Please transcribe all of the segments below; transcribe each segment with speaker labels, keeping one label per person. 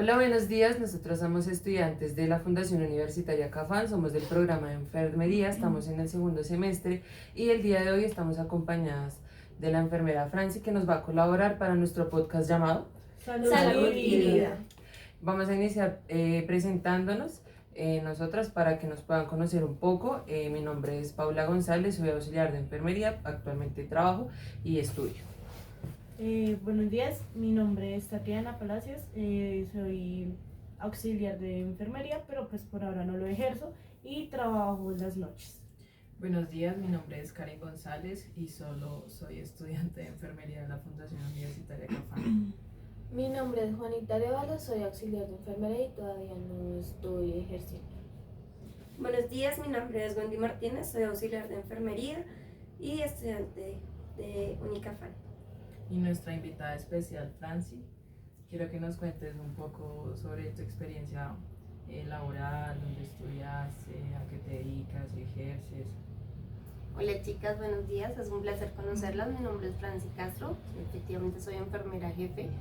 Speaker 1: Hola, buenos días. Nosotros somos estudiantes de la Fundación Universitaria Cafán, somos del programa de enfermería, estamos en el segundo semestre y el día de hoy estamos acompañadas de la enfermera Franci que nos va a colaborar para nuestro podcast llamado
Speaker 2: Salud y vida.
Speaker 1: Vamos a iniciar presentándonos nosotras para que nos puedan conocer un poco. Mi nombre es Paula González, soy auxiliar de enfermería, actualmente trabajo y estudio.
Speaker 2: Buenos días, mi nombre es Tatiana Palacios, soy auxiliar de enfermería, pero pues por ahora no lo ejerzo y trabajo en las noches.
Speaker 3: Buenos días, mi nombre es Karen González y solo soy estudiante de enfermería de la Fundación Universitaria Cafán.
Speaker 4: Mi nombre es Juanita Arevalo, soy auxiliar de enfermería y todavía no estoy ejerciendo.
Speaker 5: Buenos días, mi nombre es Wendy Martínez, soy auxiliar de enfermería y estudiante de Unicafán.
Speaker 3: Y nuestra invitada especial, Franci, quiero que nos cuentes un poco sobre tu experiencia laboral, dónde estudiaste, a qué te dedicas, si ejerces.
Speaker 5: Hola chicas, buenos días, es un placer conocerlas. Mi nombre es Franci Castro, efectivamente soy enfermera jefe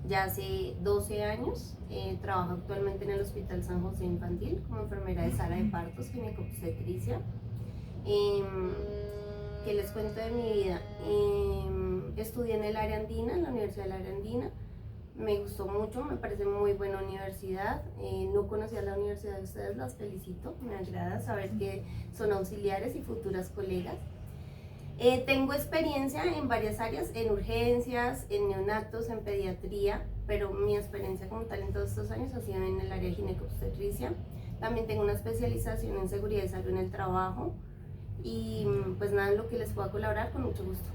Speaker 5: ya hace 12 años. Trabajo actualmente en el Hospital San José Infantil como enfermera de sala de partos, ginecobstetricia. ¿Qué les cuento de mi vida? Estudié en el área andina, en la Universidad del Área Andina. Me gustó mucho, me parece muy buena universidad. No conocía la universidad de ustedes, las felicito. Me agrada saber que son auxiliares y futuras colegas. Tengo experiencia en varias áreas, en urgencias, en neonatos, en pediatría, pero mi experiencia como tal en todos estos años ha sido en el área de ginecobstetricia. También tengo una especialización en seguridad y salud en el trabajo y pues nada, en lo que les pueda colaborar con mucho gusto.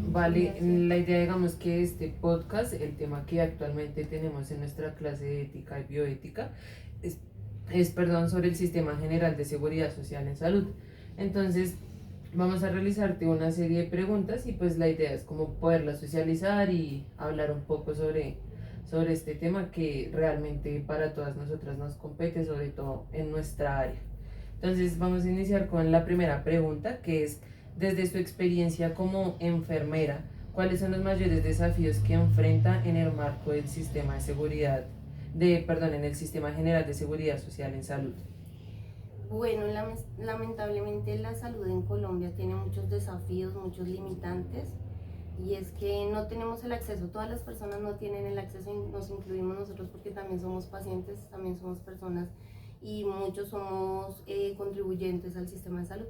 Speaker 1: Vale, la idea, digamos que este podcast, el tema que actualmente tenemos en nuestra clase de ética y bioética, es sobre el Sistema General de Seguridad Social en Salud. Entonces, vamos a realizarte una serie de preguntas y pues la idea es como poderlas socializar y hablar un poco sobre este tema que realmente para todas nosotras nos compete, sobre todo en nuestra área. Entonces, vamos a iniciar con la primera pregunta, que es, desde su experiencia como enfermera, ¿cuáles son los mayores desafíos que enfrenta en el marco del sistema de seguridad, en el Sistema General de Seguridad Social en Salud?
Speaker 5: Bueno, lamentablemente la salud en Colombia tiene muchos desafíos, muchos limitantes, y es que no tenemos el acceso, todas las personas no tienen el acceso, y nos incluimos nosotros porque también somos pacientes, también somos personas y muchos somos contribuyentes al sistema de salud.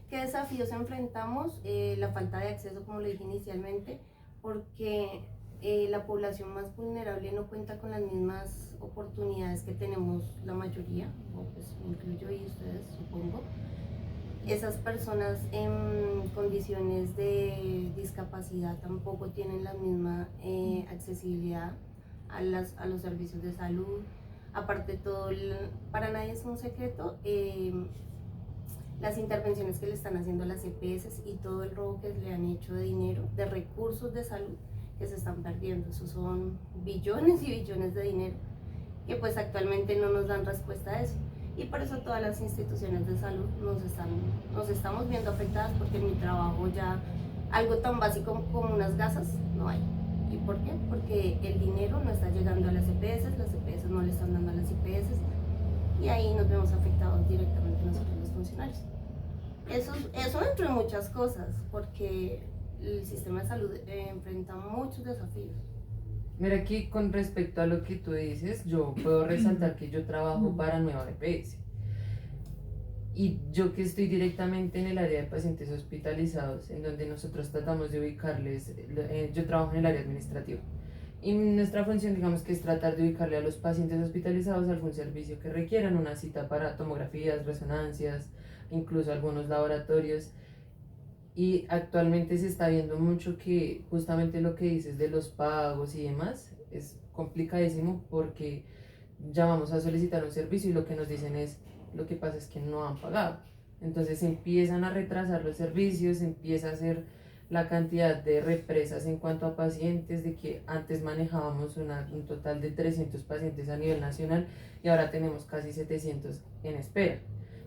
Speaker 5: ¿Qué desafíos enfrentamos? La falta de acceso, como lo dije inicialmente, porque la población más vulnerable no cuenta con las mismas oportunidades que tenemos la mayoría, o pues me incluyo y ustedes supongo. Esas personas en condiciones de discapacidad tampoco tienen la misma accesibilidad a los servicios de salud. Aparte de todo, para nadie es un secreto las intervenciones que le están haciendo a las EPS y todo el robo que le han hecho de dinero, de recursos de salud que se están perdiendo. Eso son billones y billones de dinero que pues actualmente no nos dan respuesta a eso. Y por eso todas las instituciones de salud nos estamos viendo afectadas, porque en mi trabajo ya algo tan básico como unas gasas no hay. ¿Y por qué? Porque el dinero no está llegando a las EPS no le están dando a las EPS y ahí nos vemos afectados directamente nosotros los funcionarios. Eso entre muchas cosas, porque el sistema de salud enfrenta muchos desafíos.
Speaker 1: Mira, aquí con respecto a lo que tú dices, yo puedo resaltar que yo trabajo para Nueva EPS. Y yo que estoy directamente en el área de pacientes hospitalizados, en donde nosotros tratamos de ubicarles, yo trabajo en el área administrativa. Y nuestra función, digamos que es tratar de ubicarle a los pacientes hospitalizados algún servicio que requieran, una cita para tomografías, resonancias, incluso algunos laboratorios. Y actualmente se está viendo mucho que justamente lo que dices de los pagos y demás es complicadísimo porque llamamos a solicitar un servicio y lo que nos dicen es, lo que pasa es que no han pagado. Entonces empiezan a retrasar los servicios, empieza a hacer la cantidad de represas en cuanto a pacientes, de que antes manejábamos un total de 300 pacientes a nivel nacional y ahora tenemos casi 700 en espera.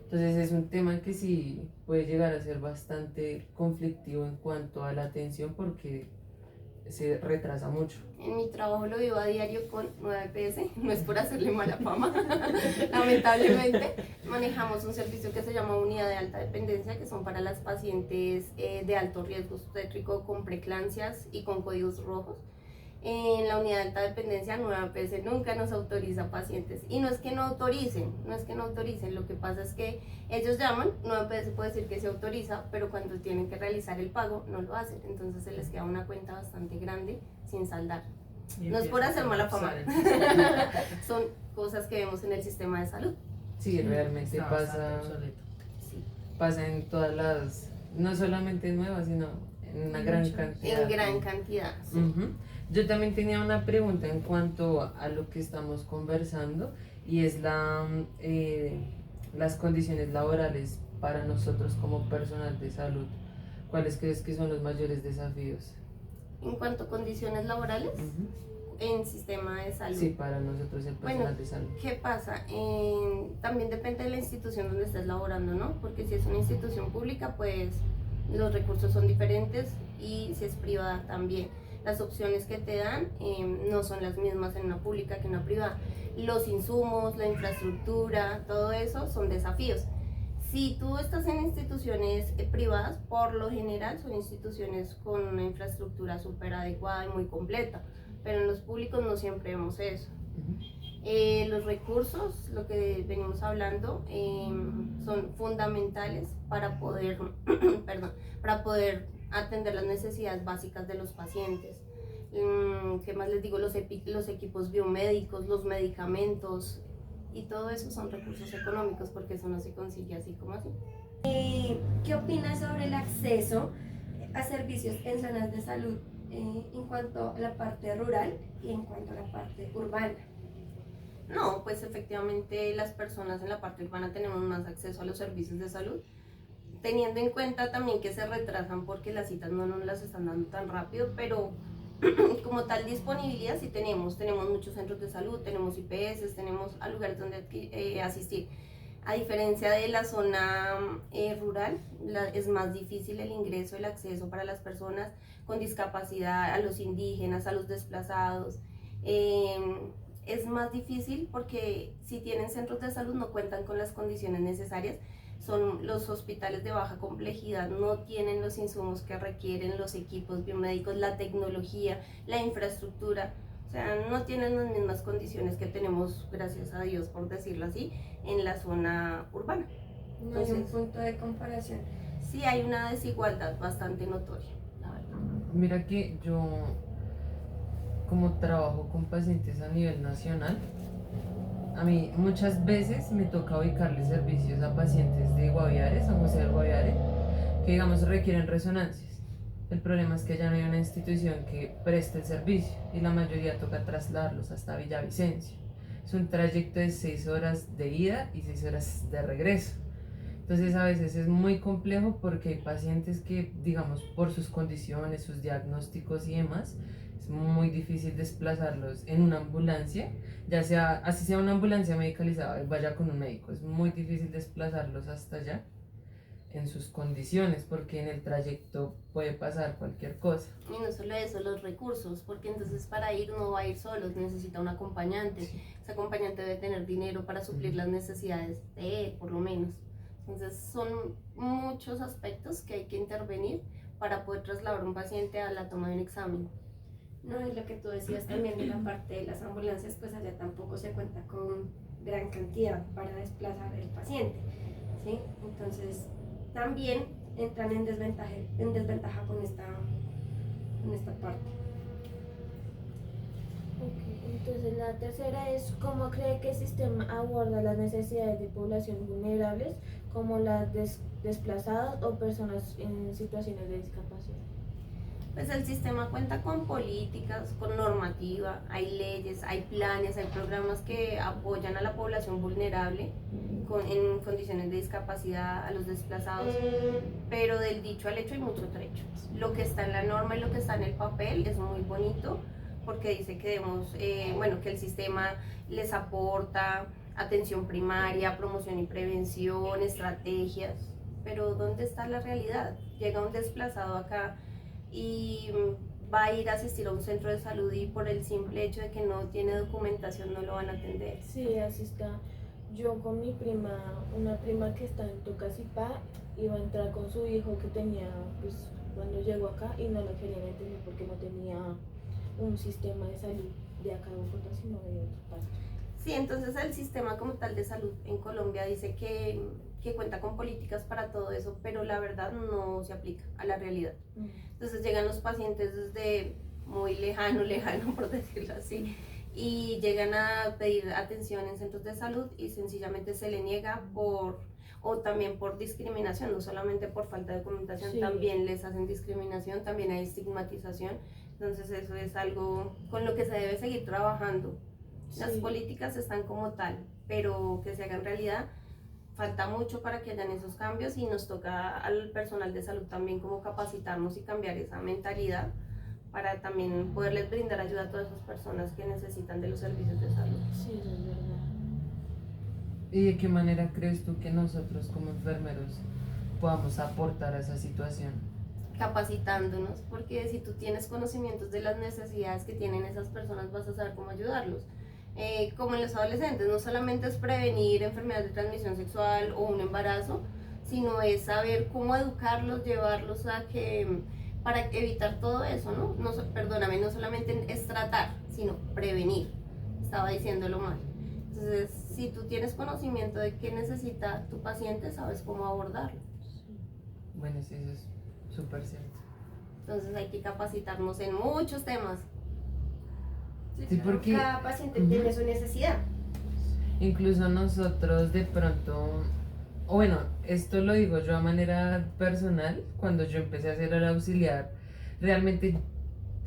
Speaker 1: Entonces es un tema que sí puede llegar a ser bastante conflictivo en cuanto a la atención porque se retrasa mucho.
Speaker 5: En mi trabajo lo vivo a diario con 9 EPS, no es por hacerle mala fama, lamentablemente. Manejamos un servicio que se llama Unidad de Alta Dependencia, que son para las pacientes de alto riesgo obstétrico con preeclampsias y con códigos rojos. En la unidad de alta dependencia, Nueva EPS nunca nos autoriza pacientes. Y no es que no autoricen, lo que pasa es que ellos llaman, Nueva EPS puede decir que se autoriza, pero cuando tienen que realizar el pago no lo hacen. Entonces se les queda una cuenta bastante grande sin saldar.
Speaker 3: Y
Speaker 5: No es por
Speaker 3: empieza
Speaker 5: hacer
Speaker 3: a
Speaker 5: mala fama,
Speaker 3: colapsar
Speaker 5: son cosas que vemos en el sistema de salud.
Speaker 1: Sí, realmente
Speaker 3: Está
Speaker 1: pasa,
Speaker 3: bastante obsoleto.
Speaker 5: Sí.
Speaker 1: pasa en todas las, no solamente nuevas, sino en una gran
Speaker 2: Muchas.
Speaker 1: cantidad.
Speaker 5: En gran cantidad. Sí.
Speaker 1: Ujú. Yo también tenía una pregunta en cuanto a lo que estamos conversando y es las condiciones laborales para nosotros como personal de salud. ¿Cuáles crees que son los mayores desafíos?
Speaker 5: En cuanto a condiciones laborales,
Speaker 1: Ujú.
Speaker 5: en sistema de salud.
Speaker 1: Sí, para nosotros el personal
Speaker 5: Bueno,
Speaker 1: de salud.
Speaker 5: ¿qué pasa? También depende de la institución donde estés laborando, ¿no? Porque si es una institución pública, pues los recursos son diferentes, y si es privada también. Las opciones que te dan no son las mismas en una pública que en una privada. Los insumos, la infraestructura, todo eso son desafíos. Si tú estás en instituciones privadas, por lo general son instituciones con una infraestructura súper adecuada y muy completa, pero en los públicos no siempre vemos eso.
Speaker 1: Ujú.
Speaker 5: Los recursos, lo que venimos hablando, son fundamentales para poder, perdón, para poder atender las necesidades básicas de los pacientes. ¿Qué más les digo? Los equipos biomédicos, los medicamentos, y todo eso son recursos económicos, porque eso no se consigue así como así.
Speaker 6: ¿Qué opinas sobre el acceso a servicios en zonas de salud en cuanto a la parte rural y en cuanto a la parte urbana?
Speaker 5: No, pues efectivamente las personas en la parte urbana tenemos más acceso a los servicios de salud, teniendo en cuenta también que se retrasan porque las citas no nos las están dando tan rápido, pero como tal disponibilidad sí tenemos muchos centros de salud, tenemos IPS, tenemos lugares donde asistir. A diferencia de la zona rural, es más difícil el ingreso, el acceso para las personas con discapacidad, a los indígenas, a los desplazados. Es más difícil porque si tienen centros de salud no cuentan con las condiciones necesarias. Son los hospitales de baja complejidad, no tienen los insumos que requieren, los equipos biomédicos, la tecnología, la infraestructura. O sea, no tienen las mismas condiciones que tenemos, gracias a Dios, por decirlo así, en la zona urbana.
Speaker 6: No hay un
Speaker 5: Entonces,
Speaker 6: punto de comparación.
Speaker 5: sí hay una desigualdad bastante notoria, la verdad.
Speaker 1: Mira que yo, como trabajo con pacientes a nivel nacional, a mí muchas veces me toca ubicarle servicios a pacientes de Guaviare, San José del Guaviare, que digamos requieren resonancias. El problema es que ya no hay una institución que preste el servicio y la mayoría toca trasladarlos hasta Villavicencio. Es un trayecto de 6 horas de ida y 6 horas de regreso. Entonces a veces es muy complejo porque hay pacientes que, digamos, por sus condiciones, sus diagnósticos y demás, es muy difícil desplazarlos en una ambulancia, ya sea, así sea una ambulancia medicalizada, vaya con un médico, es muy difícil desplazarlos hasta allá en sus condiciones porque en el trayecto puede pasar cualquier cosa.
Speaker 5: Y no solo eso, los recursos, porque entonces para ir no va a ir solo, necesita un acompañante. Ese acompañante debe tener dinero para suplir las necesidades de él, por lo menos. Entonces son muchos aspectos que hay que intervenir para poder trasladar a un paciente a la toma de un examen.
Speaker 6: No, es lo que tú decías también de la parte de las ambulancias, pues allá tampoco se cuenta con gran cantidad para desplazar al paciente, ¿sí? Entonces también entran en desventaja con esta parte.
Speaker 4: Ok, entonces la tercera es cómo cree que el sistema aborda las necesidades de población vulnerables como las desplazadas o personas en situaciones de discapacidad.
Speaker 5: Pues el sistema cuenta con políticas, con normativa, hay leyes, hay planes, hay programas que apoyan a la población vulnerable en condiciones de discapacidad, a los desplazados, pero del dicho al hecho hay mucho trecho. Lo que está en la norma y lo que está en el papel es muy bonito porque dice que que el sistema les aporta atención primaria, promoción y prevención, estrategias, pero ¿dónde está la realidad? Llega un desplazado acá y va a ir a asistir a un centro de salud y por el simple hecho de que no tiene documentación no lo van a atender.
Speaker 4: Sí, así está. Yo con mi prima, una prima que está en Tocancipá, iba a entrar con su hijo que tenía, pues cuando llegó acá y no lo querían atender porque no tenía un sistema de salud de acá de Bogotá, sino de otra parte.
Speaker 5: Sí, entonces el sistema como tal de salud en Colombia dice que cuenta con políticas para todo eso, pero la verdad no se aplica a la realidad. Entonces llegan los pacientes desde muy lejano, por decirlo así, y llegan a pedir atención en centros de salud y sencillamente se le niega o también por discriminación, no solamente por falta de documentación,
Speaker 4: Sí.
Speaker 5: también les hacen discriminación, también hay estigmatización. Entonces eso es algo con lo que se debe seguir trabajando. Las
Speaker 4: Sí.
Speaker 5: políticas están como tal, pero que se hagan realidad, falta mucho para que hayan esos cambios y nos toca al personal de salud también como capacitarnos y cambiar esa mentalidad para también poderles brindar ayuda a todas esas personas que necesitan de los servicios de salud.
Speaker 4: Sí, eso es verdad.
Speaker 1: ¿Y de qué manera crees tú que nosotros como enfermeros podamos aportar a esa situación?
Speaker 5: Capacitándonos, porque si tú tienes conocimientos de las necesidades que tienen esas personas vas a saber cómo ayudarlos. Como en los adolescentes, no solamente es prevenir enfermedades de transmisión sexual o un embarazo, sino es saber cómo educarlos, llevarlos a que, para evitar todo eso, ¿no? Perdóname, no solamente es tratar, sino prevenir. Estaba diciéndolo mal. Entonces, si tú tienes conocimiento de qué necesita tu paciente, sabes cómo abordarlo.
Speaker 1: Bueno, sí, eso es súper cierto.
Speaker 5: Entonces hay que capacitarnos en muchos temas.
Speaker 1: Sí, porque
Speaker 6: Cada paciente
Speaker 1: Ujú.
Speaker 6: tiene su necesidad.
Speaker 1: incluso nosotros de pronto, o bueno, esto lo digo yo a manera personal, cuando yo empecé a hacer el auxiliar, realmente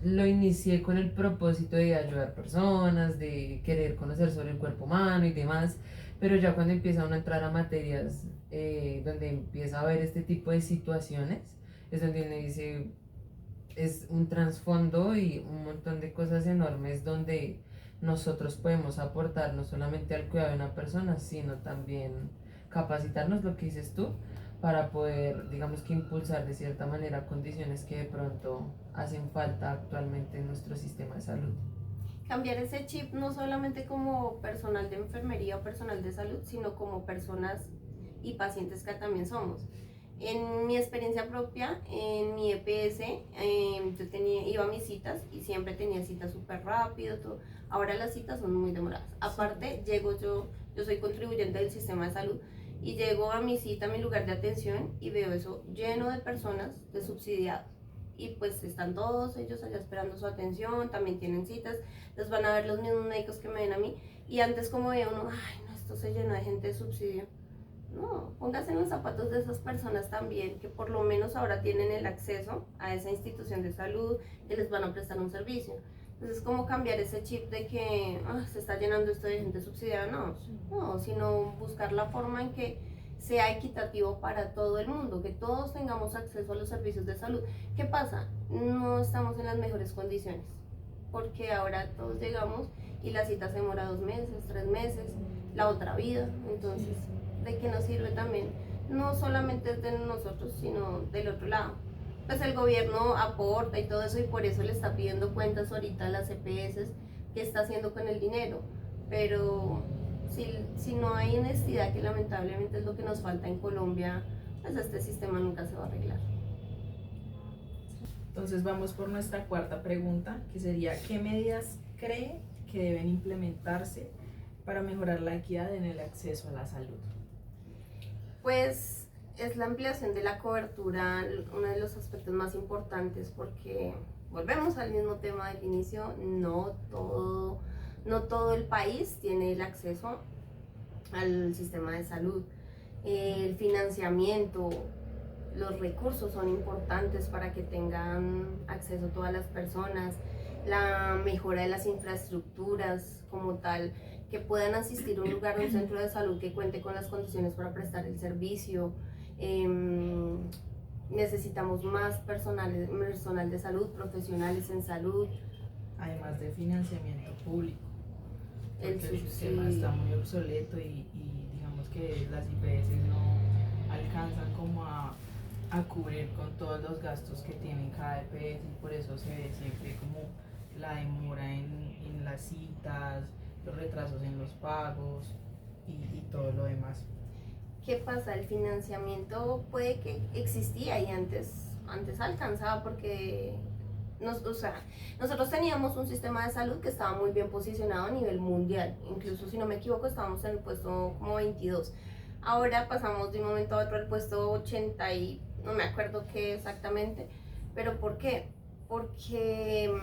Speaker 1: lo inicié con el propósito de ayudar personas, de querer conocer sobre el cuerpo humano y demás, pero ya cuando empieza uno a entrar a materias donde empieza a ver este tipo de situaciones, es donde uno dice, es un trasfondo y un montón de cosas enormes donde nosotros podemos aportar no solamente al cuidado de una persona, sino también capacitarnos, lo que dices tú, para poder, digamos que impulsar de cierta manera condiciones que de pronto hacen falta actualmente en nuestro sistema de salud.
Speaker 5: Cambiar ese chip no solamente como personal de enfermería o personal de salud, sino como personas y pacientes que también somos. En mi experiencia propia, en mi EPS, yo iba a mis citas y siempre tenía citas súper rápido, todo. Ahora las citas son muy demoradas. Aparte, yo soy contribuyente del sistema de salud y llego a mi cita, a mi lugar de atención y veo eso lleno de personas de subsidiados. Y pues están todos ellos allá esperando su atención, también tienen citas, les van a ver los mismos médicos que me ven a mí. Y antes como veía uno, ay no, esto se llenó de gente de subsidio. No, póngase en los zapatos de esas personas también, que por lo menos ahora tienen el acceso a esa institución de salud, que les van a prestar un servicio. Entonces, ¿cómo cambiar ese chip de que se está llenando esto de gente subsidiada? No, sino buscar la forma en que sea equitativo para todo el mundo, que todos tengamos acceso a los servicios de salud. ¿Qué pasa? No estamos en las mejores condiciones, porque ahora todos llegamos y la cita se demora 2 meses, 3 meses, la otra vida, entonces... ¿de qué nos sirve también? No solamente de nosotros, sino del otro lado. Pues el gobierno aporta y todo eso y por eso le está pidiendo cuentas ahorita a las EPS, qué está haciendo con el dinero. Pero si no hay honestidad, que lamentablemente es lo que nos falta en Colombia, pues este sistema nunca se va a arreglar.
Speaker 3: Entonces vamos por nuestra cuarta pregunta, que sería, ¿qué medidas cree que deben implementarse para mejorar la equidad en el acceso a la salud?
Speaker 5: Pues es la ampliación de la cobertura uno de los aspectos más importantes, porque volvemos al mismo tema del inicio, no todo el país tiene el acceso al sistema de salud. El financiamiento, los recursos son importantes para que tengan acceso todas las personas, la mejora de las infraestructuras como tal, que puedan asistir a un lugar, un centro de salud que cuente con las condiciones para prestar el servicio. Necesitamos más personal de salud, profesionales en salud.
Speaker 3: Además de financiamiento público,
Speaker 5: El
Speaker 3: porque el sistema
Speaker 5: subsidio.
Speaker 3: está muy obsoleto y digamos que las IPS no alcanzan como a a cubrir con todos los gastos que tienen cada EPS y por eso se ve siempre como la demora en las citas, los retrasos en los pagos y todo lo demás.
Speaker 5: ¿Qué pasa? El financiamiento puede que existía y antes alcanzaba porque o sea, nosotros teníamos un sistema de salud que estaba muy bien posicionado a nivel mundial. Incluso, si no me equivoco, estábamos en el puesto como 22. Ahora pasamos de un momento a otro al puesto 80 y no me acuerdo qué exactamente. ¿Pero por qué? Porque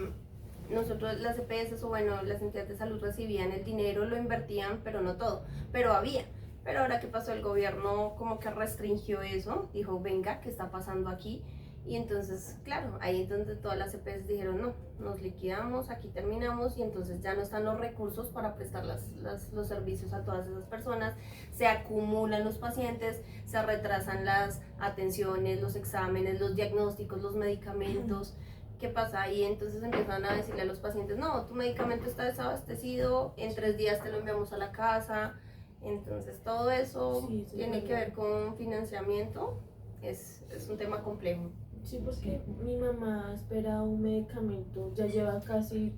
Speaker 5: nosotros, las EPS o bueno, las entidades de salud recibían el dinero, lo invertían, pero no todo. Pero había. Pero ahora que pasó, el gobierno como que restringió eso, dijo, venga, ¿qué está pasando aquí? Y entonces, claro, ahí entonces todas las EPS dijeron, no, nos liquidamos, aquí terminamos y entonces ya no están los recursos para prestar los servicios a todas esas personas, se acumulan los pacientes, se retrasan las atenciones, los exámenes, los diagnósticos, los medicamentos. ¿Qué pasa ahí? Entonces empiezan a decirle a los pacientes, no, tu medicamento está desabastecido, en 3 días te lo enviamos a la casa. Entonces todo eso tiene que ver con financiamiento, es un tema complejo.
Speaker 4: Sí, porque mi mamá espera un medicamento, ya lleva casi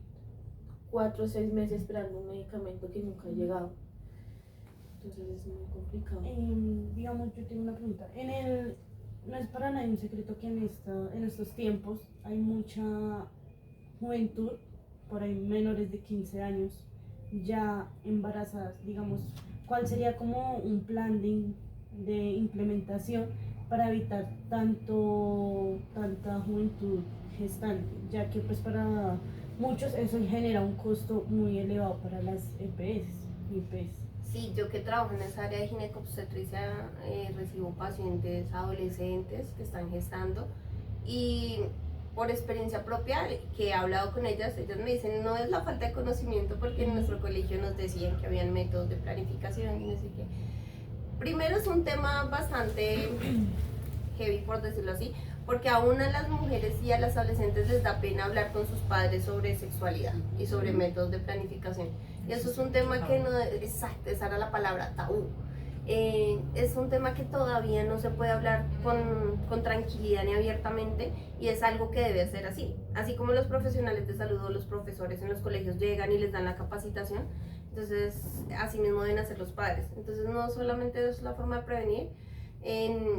Speaker 4: 4 o 6 meses esperando un medicamento que nunca ha llegado. Entonces es muy complicado.
Speaker 2: Digamos, yo tengo una pregunta. No es para nadie un secreto que en estos tiempos hay mucha juventud, por ahí menores de 15 años, ya embarazadas. Digamos, ¿cuál sería como un plan de implementación para evitar tanta juventud gestante? Ya que pues para muchos eso genera un costo muy elevado para las IPS.
Speaker 5: Sí, yo que trabajo en esa área de ginecobstetricia recibo pacientes adolescentes que están gestando y por experiencia propia que he hablado con ellas me dicen no es la falta de conocimiento porque en nuestro colegio nos decían que habían métodos de planificación y no sé qué. Primero es un tema bastante heavy, por decirlo así, porque aún a las mujeres y a las adolescentes les da pena hablar con sus padres sobre sexualidad y sobre métodos de planificación. Y eso es un tema que no, exacto, esa era la palabra, tabú. Es un tema que todavía no se puede hablar con tranquilidad ni abiertamente y es algo que debe ser así. Así como los profesionales de salud o los profesores en los colegios llegan y les dan la capacitación, entonces así mismo deben hacer los padres. Entonces no solamente es la forma de prevenir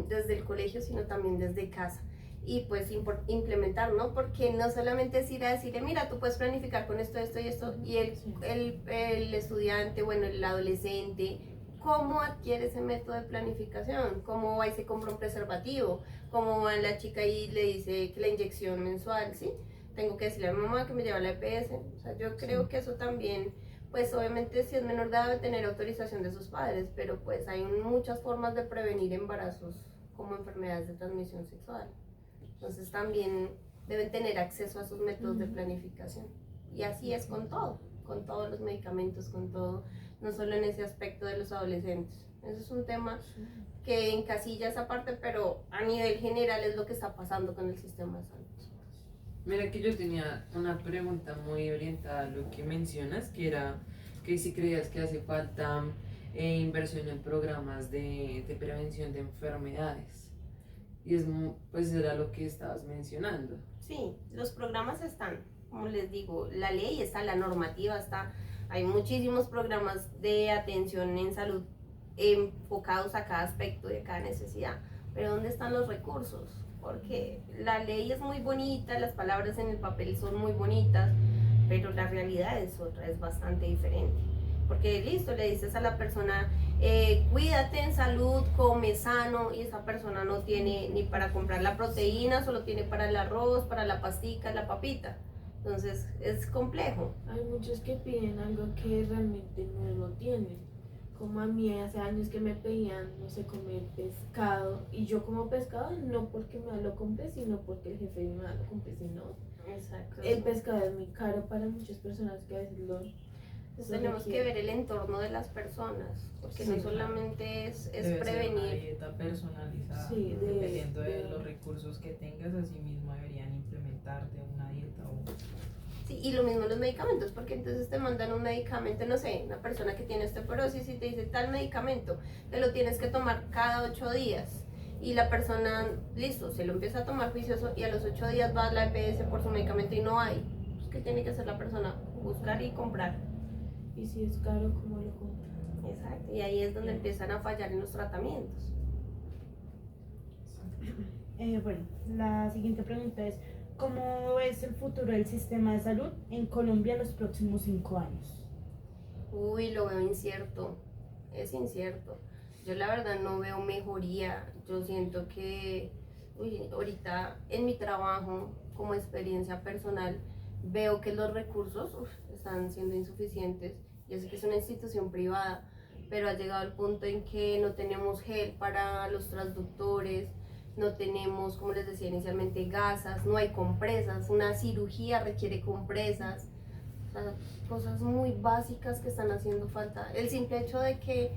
Speaker 5: desde el colegio, sino también desde casa. Y pues implementar, ¿no? Porque no solamente es ir a decirle, mira, tú puedes planificar con esto, esto y esto, y el estudiante, bueno, el adolescente, ¿cómo adquiere ese método de planificación? ¿Cómo va y se compra un preservativo? ¿Cómo va la chica y le dice que la inyección mensual, ¿sí? Tengo que decirle a mi mamá que me lleva a la EPS. O sea, yo creo que eso también, pues obviamente si es menor de edad debe tener autorización de sus padres, pero pues hay muchas formas de prevenir embarazos como enfermedades de transmisión sexual. Entonces también deben tener acceso a sus métodos de planificación. Y así es con todo, con todos los medicamentos, con todo, no solo en ese aspecto de los adolescentes. Eso es un tema que encasilla esa parte, pero a nivel general es lo que está pasando con el sistema de salud.
Speaker 1: Mira que yo tenía una pregunta muy orientada a lo que mencionas, que era que si creías que hace falta inversión en programas de prevención de enfermedades. Y pues era lo que estabas mencionando.
Speaker 5: Sí, los programas están, como les digo, la ley está, la normativa está, hay muchísimos programas de atención en salud enfocados a cada aspecto de cada necesidad, pero ¿dónde están los recursos? Porque la ley es muy bonita, las palabras en el papel son muy bonitas, pero la realidad es otra, es bastante diferente. Porque listo, le dices a la persona, cuídate en salud, come sano, y esa persona no tiene ni para comprar la proteína, solo tiene para el arroz, para la pastica, la papita. Entonces es complejo.
Speaker 4: Hay muchos que piden algo que realmente no lo tienen. Como a mí hace años que me pedían, no sé, comer pescado. Y yo como pescado no porque me lo compré, sino porque el jefe me lo compré, sino
Speaker 5: Exacto.
Speaker 4: el pescado es muy caro para muchas personas que a veces lo...
Speaker 5: Entonces tenemos que ver el entorno de las personas, porque no solamente es
Speaker 3: Debe
Speaker 5: prevenir.
Speaker 3: ser una dieta personalizada,
Speaker 4: Sí,
Speaker 3: dependiendo de los recursos que tengas, así mismo deberían implementarte una dieta o...
Speaker 5: Sí, y lo mismo los medicamentos, porque entonces te mandan un medicamento, no sé, una persona que tiene osteoporosis y te dice tal medicamento, te lo tienes que tomar cada 8 días. y la persona, listo, se lo empieza a tomar juicioso y a los 8 días va a la EPS por su medicamento y no hay. Pues, ¿qué tiene que hacer la persona? Buscar y comprar.
Speaker 4: Y si es caro, ¿cómo lo compra?
Speaker 5: Exacto, y ahí es donde empiezan a fallar en los tratamientos.
Speaker 2: Bueno, la siguiente pregunta es, ¿cómo es el futuro del sistema de salud en Colombia en los próximos 5 años?
Speaker 5: Uy, lo veo incierto, es incierto. Yo la verdad no veo mejoría. Yo siento que ahorita en mi trabajo, como experiencia personal, veo que los recursos están siendo insuficientes. Yo sé que es una institución privada, pero ha llegado al punto en que no tenemos gel para los transductores, no tenemos, como les decía inicialmente, gasas, no hay compresas, una cirugía requiere compresas, o sea, cosas muy básicas que están haciendo falta. El simple hecho de que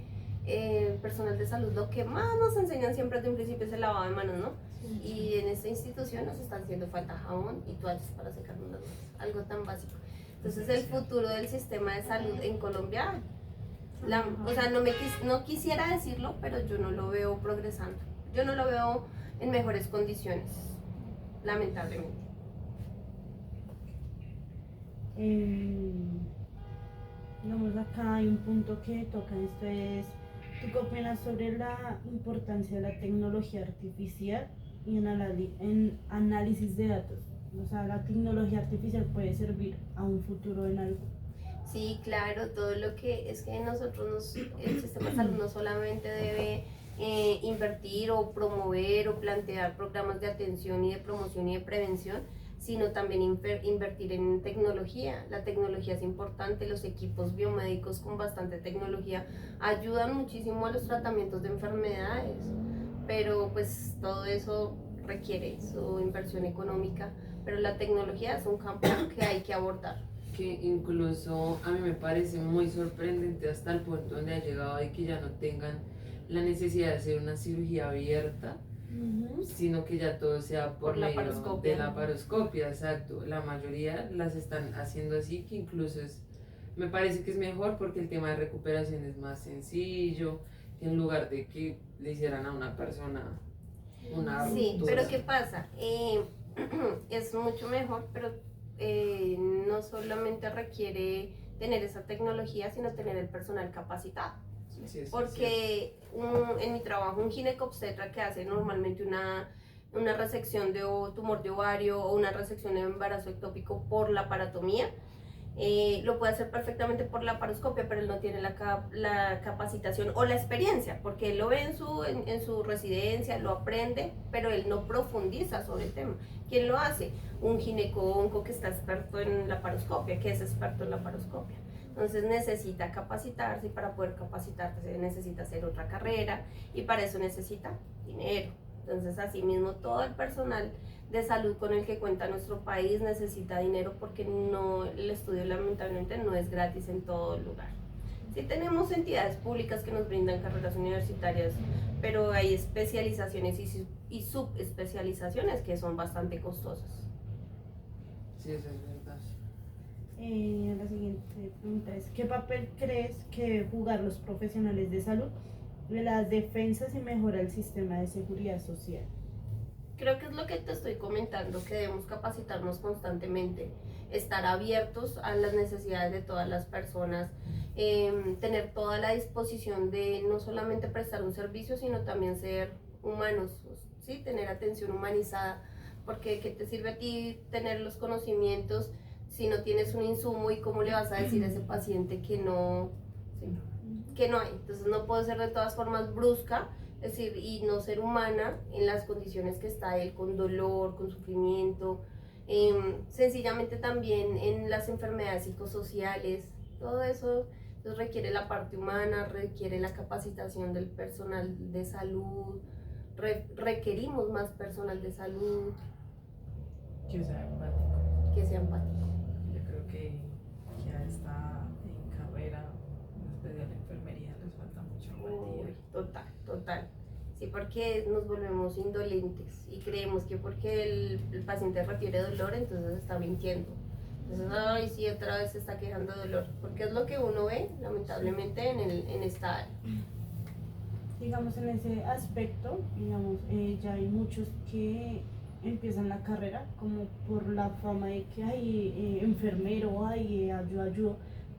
Speaker 5: el personal de salud lo que más nos enseñan siempre desde un principio es el lavado de manos, ¿no? Y en esta institución nos están haciendo falta jabón y toallas para secarnos las manos, algo tan básico. Entonces el futuro del sistema de salud en Colombia, o sea, no quisiera decirlo, pero yo no lo veo progresando, yo no lo veo en mejores condiciones, lamentablemente.
Speaker 2: Digamos, acá hay un punto que toca, esto es, ¿tú qué opinas sobre la importancia de la tecnología artificial y en análisis de datos? O sea, la tecnología artificial puede servir a un futuro en algo.
Speaker 5: Sí, claro, todo lo que es que el sistema de salud no solamente debe invertir o promover o plantear programas de atención y de promoción y de prevención, sino también invertir en tecnología. La tecnología es importante, los equipos biomédicos con bastante tecnología ayudan muchísimo a los tratamientos de enfermedades, pero pues todo eso requiere su inversión económica, pero la tecnología es un campo que hay que abordar.
Speaker 1: Que incluso a mí me parece muy sorprendente hasta el punto donde ha llegado de que ya no tengan la necesidad de hacer una cirugía abierta, sino que ya todo sea por
Speaker 5: La
Speaker 1: medio
Speaker 5: laparoscopia.
Speaker 1: de la laparoscopia, exacto. La mayoría las están haciendo así, que incluso me parece que es mejor porque el tema de recuperación es más sencillo, en lugar de que le hicieran a una persona una
Speaker 5: Sí,
Speaker 1: ruptura.
Speaker 5: pero ¿qué pasa? Es mucho mejor, pero no solamente requiere tener esa tecnología, sino tener el personal capacitado.
Speaker 1: Sí, es
Speaker 5: Porque en mi trabajo un ginecobstetra que hace normalmente una resección de tumor de ovario o una resección de embarazo ectópico por laparotomía, lo puede hacer perfectamente por la laparoscopia, pero él no tiene la capacitación o la experiencia, porque él lo ve en su residencia, lo aprende, pero él no profundiza sobre el tema. ¿Quién lo hace? Un gineco-onco que está experto en laparoscopia, que es experto en laparoscopia. Entonces necesita capacitarse y para poder capacitarse necesita hacer otra carrera y para eso necesita dinero. Entonces asimismo todo el personal de salud con el que cuenta nuestro país necesita dinero porque el estudio lamentablemente no es gratis en todo lugar. Sí tenemos entidades públicas que nos brindan carreras universitarias, pero hay especializaciones y subespecializaciones que son bastante costosas.
Speaker 1: Sí, eso es verdad.
Speaker 2: La siguiente pregunta es, ¿qué papel crees que deben jugar los profesionales de salud en las defensas y mejorar el sistema de seguridad social?
Speaker 5: Creo que es lo que te estoy comentando, que debemos capacitarnos constantemente, estar abiertos a las necesidades de todas las personas, tener toda la disposición de no solamente prestar un servicio, sino también ser humanos, ¿sí? Tener atención humanizada, porque ¿qué te sirve a ti tener los conocimientos si no tienes un insumo y cómo le vas a decir a ese paciente que no, ¿sí? Que no hay? Entonces no puedo ser de todas formas brusca, es decir, y no ser humana en las condiciones que está él, con dolor, con sufrimiento, sencillamente también en las enfermedades psicosociales, todo eso requiere la parte humana, requiere la capacitación del personal de salud, requerimos más personal de salud
Speaker 3: Que sea empático.
Speaker 5: que sea empático.
Speaker 3: Yo creo que ya está en carrera, en especial en enfermería, les falta mucha empatía.
Speaker 5: Uy, total. Sí, porque nos volvemos indolentes y creemos que porque el paciente refiere dolor, entonces está mintiendo. Entonces, ay, sí, otra vez se está quejando de dolor, porque es lo que uno ve, lamentablemente, en esta área.
Speaker 2: digamos, en ese aspecto, digamos, ya hay muchos que empiezan la carrera como por la fama de que hay enfermero, hay ayuda,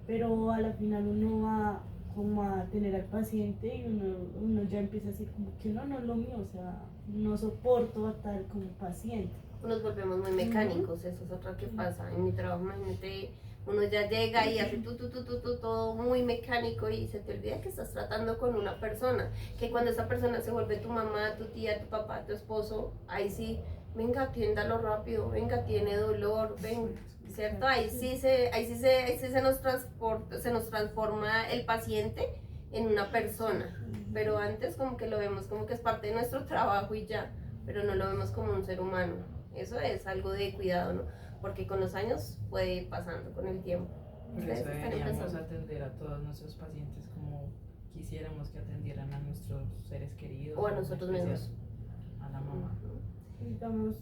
Speaker 2: pero a la final uno va como a tener al paciente y uno ya empieza a decir como que no es lo mío, o sea, no soporto estar como paciente.
Speaker 5: Nos volvemos muy mecánicos, eso es otra que pasa. En mi trabajo, imagínate, uno ya llega y hace todo muy mecánico y se te olvida que estás tratando con una persona. Que cuando esa persona se vuelve tu mamá, tu tía, tu papá, tu esposo, ahí sí, venga, atiéndalo rápido, venga, tiene dolor, ven, ¿cierto? Ahí sí se nos transforma el paciente en una persona. Pero antes como que lo vemos como que es parte de nuestro trabajo y ya, pero no lo vemos como un ser humano. Eso es algo de cuidado, ¿no? Porque con los años puede ir pasando con el tiempo.
Speaker 3: Por
Speaker 5: Ustedes
Speaker 3: eso
Speaker 5: están
Speaker 3: deberíamos
Speaker 5: empezando.
Speaker 3: atender a todos nuestros pacientes como quisiéramos que atendieran a nuestros seres queridos.
Speaker 5: O a
Speaker 3: en
Speaker 5: nosotros
Speaker 3: especial
Speaker 5: mismos.
Speaker 3: A la mamá.
Speaker 2: Digamos,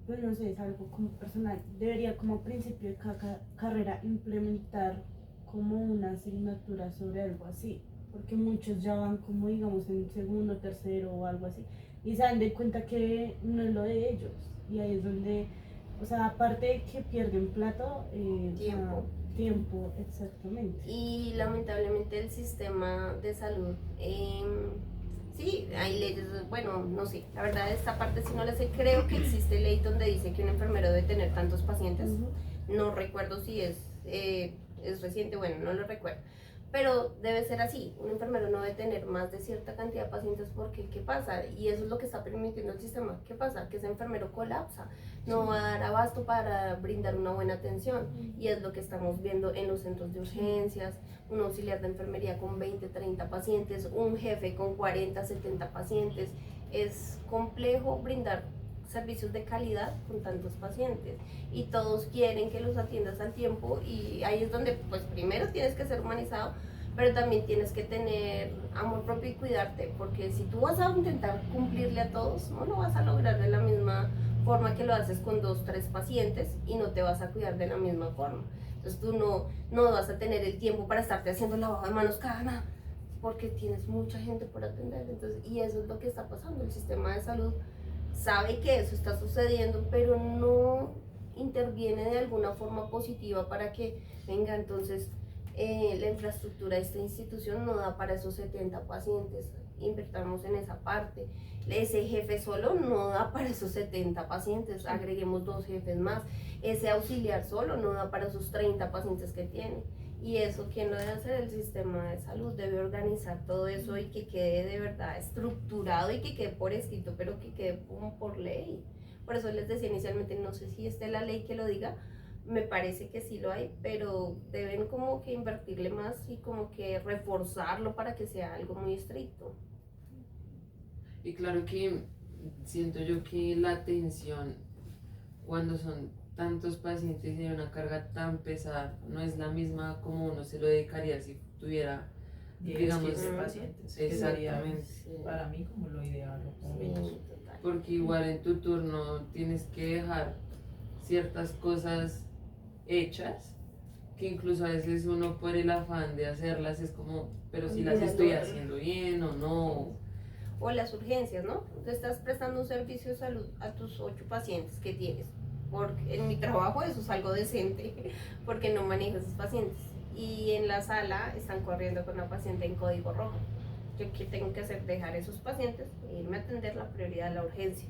Speaker 2: pues no sé, es algo como personal. Debería como a principio de cada carrera implementar como una asignatura sobre algo así, porque muchos ya van como digamos en segundo, tercero o algo así, y se dan de cuenta que no es lo de ellos, y ahí es donde, o sea, aparte de que pierden plata,
Speaker 5: Tiempo.
Speaker 2: Tiempo, exactamente.
Speaker 5: Y lamentablemente el sistema de salud, sí, hay leyes, bueno, no sé, la verdad esta parte sí no la sé, creo que existe ley donde dice que un enfermero debe tener tantos pacientes, no recuerdo si es reciente, bueno, no lo recuerdo, pero debe ser así, un enfermero no debe tener más de cierta cantidad de pacientes porque, ¿qué pasa? Y eso es lo que está permitiendo el sistema, ¿qué pasa? Que ese enfermero colapsa, no va a dar abasto para brindar una buena atención y es lo que estamos viendo en los centros de urgencias, un auxiliar de enfermería con 20, 30 pacientes, un jefe con 40, 70 pacientes, es complejo brindar servicios de calidad con tantos pacientes y todos quieren que los atiendas al tiempo y ahí es donde pues primero tienes que ser humanizado, pero también tienes que tener amor propio y cuidarte, porque si tú vas a intentar cumplirle a todos, no lo vas a lograr de la misma forma que lo haces con 2, 3 pacientes y no te vas a cuidar de la misma forma. Entonces tú no vas a tener el tiempo para estarte haciendo lavado de manos cada nada, porque tienes mucha gente por atender. Entonces, y eso es lo que está pasando, el sistema de salud sabe que eso está sucediendo, pero no interviene de alguna forma positiva para que venga, entonces la infraestructura de esta institución no da para esos 70 pacientes, invertamos en esa parte. Ese jefe solo no da para esos 70 pacientes, agreguemos 2 jefes más. Ese auxiliar solo no da para esos 30 pacientes que tiene. Y eso, ¿quién lo debe hacer? El sistema de salud debe organizar todo eso y que quede de verdad estructurado y que quede por escrito, pero que quede como por ley. Por eso les decía inicialmente, no sé si esté la ley que lo diga, me parece que sí lo hay, pero deben como que invertirle más y como que reforzarlo para que sea algo muy estricto.
Speaker 1: Y claro que siento yo que la atención cuando son tantos pacientes y hay una carga tan pesada no es la misma como uno se lo dedicaría si tuviera
Speaker 3: 10,
Speaker 1: digamos,
Speaker 3: 15 pacientes. Que sería,
Speaker 1: exactamente.
Speaker 3: para mí como lo ideal o como menos.
Speaker 5: Sí, total.
Speaker 1: Porque igual en tu turno tienes que dejar ciertas cosas hechas que incluso a veces uno por el afán de hacerlas es como, pero si las estoy haciendo bien o no.
Speaker 5: O las urgencias, ¿no? Tú estás prestando un servicio de salud a tus 8 pacientes que tienes. Porque en mi trabajo eso es algo decente, porque no manejo esos pacientes. Y en la sala están corriendo con una paciente en código rojo. ¿Yo qué tengo que hacer? Dejar esos pacientes e irme a atender la prioridad de la urgencia.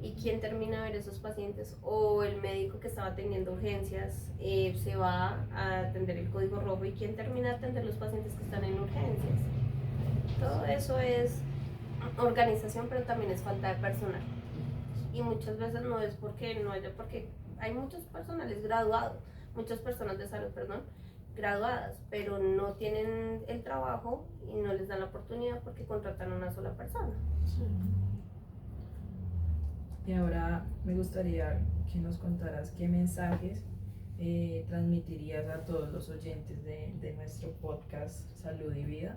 Speaker 5: ¿Y quién termina de ver esos pacientes? O el médico que estaba atendiendo urgencias se va a atender el código rojo. ¿Y quién termina de atender los pacientes que están en urgencias? Todo eso es organización, pero también es falta de personal. Y muchas veces no es porque no haya, porque hay muchos personales graduados, muchas personas de salud, perdón, graduadas, pero no tienen el trabajo y no les dan la oportunidad porque contratan a una sola persona.
Speaker 3: Y ahora me gustaría que nos contaras qué mensajes transmitirías a todos los oyentes de nuestro podcast Salud y Vida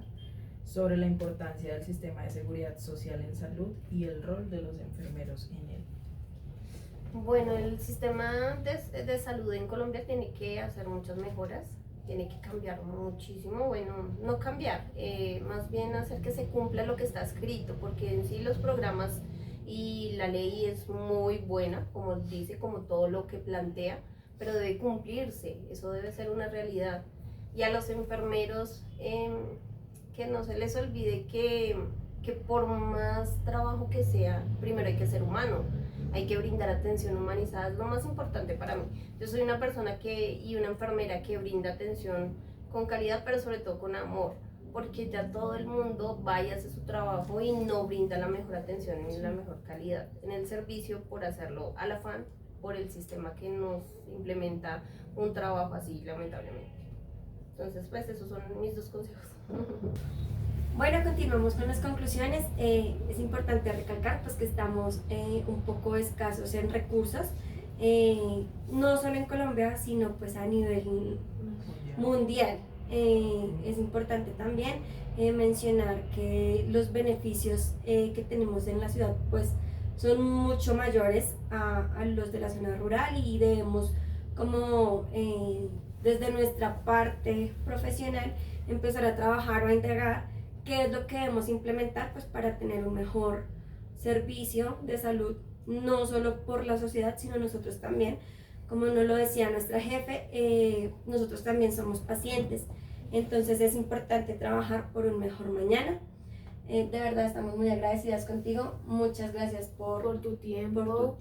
Speaker 3: sobre la importancia del sistema de seguridad social en salud y el rol de los enfermeros en él.
Speaker 5: Bueno, el sistema de salud en Colombia tiene que hacer muchas mejoras. tiene que cambiar muchísimo, bueno, no cambiar, más bien hacer que se cumpla lo que está escrito, porque en sí los programas y la ley es muy buena, como dice, como todo lo que plantea, pero debe cumplirse, eso debe ser una realidad. Y a los enfermeros, que no se les olvide que por más trabajo que sea, primero hay que ser humano, hay que brindar atención humanizada, es lo más importante para mí. Yo soy una persona y una enfermera que brinda atención con calidad, pero sobre todo con amor, porque ya todo el mundo va y hace su trabajo y no brinda la mejor atención ni la mejor calidad en el servicio por hacerlo al afán, por el sistema que nos implementa un trabajo así, lamentablemente. Entonces, pues esos son mis 2 consejos.
Speaker 6: Bueno, continuamos con las conclusiones. Es importante recalcar pues, que estamos un poco escasos en recursos, no solo en Colombia, sino pues a nivel mundial. Es importante también mencionar que los beneficios que tenemos en la ciudad pues, son mucho mayores a los de la zona rural y debemos como desde nuestra parte profesional empezar a trabajar o a integrar qué es lo que debemos implementar pues, para tener un mejor servicio de salud, no solo por la sociedad, sino nosotros también. Como nos lo decía nuestra jefe, nosotros también somos pacientes, entonces es importante trabajar por un mejor mañana. De verdad estamos muy agradecidas contigo, muchas gracias
Speaker 4: Por tu tiempo,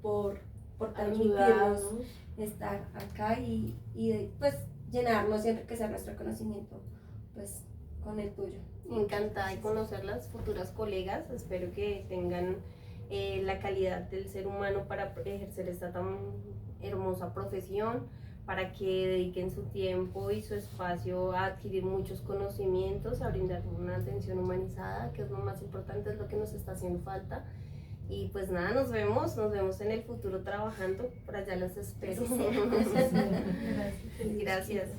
Speaker 6: por permitirnos
Speaker 4: ayudarnos.
Speaker 6: estar acá y pues llenarnos y enriquecer nuestro conocimiento pues con el tuyo.
Speaker 5: Encantada de conocer las futuras colegas, espero que tengan la calidad del ser humano para ejercer esta tan hermosa profesión, para que dediquen su tiempo y su espacio a adquirir muchos conocimientos, a brindar una atención humanizada, que es lo más importante, es lo que nos está haciendo falta. Y pues nada, nos vemos en el futuro trabajando, por allá los espero.
Speaker 2: Gracias.
Speaker 5: Gracias.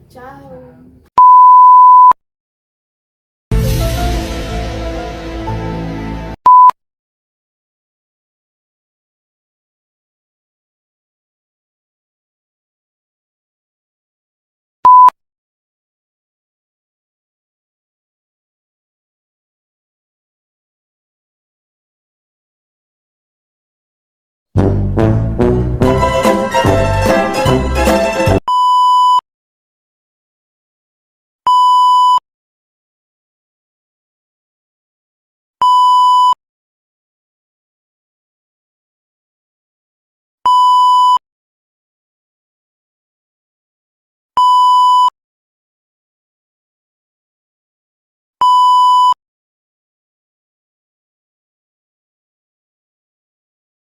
Speaker 4: Chao.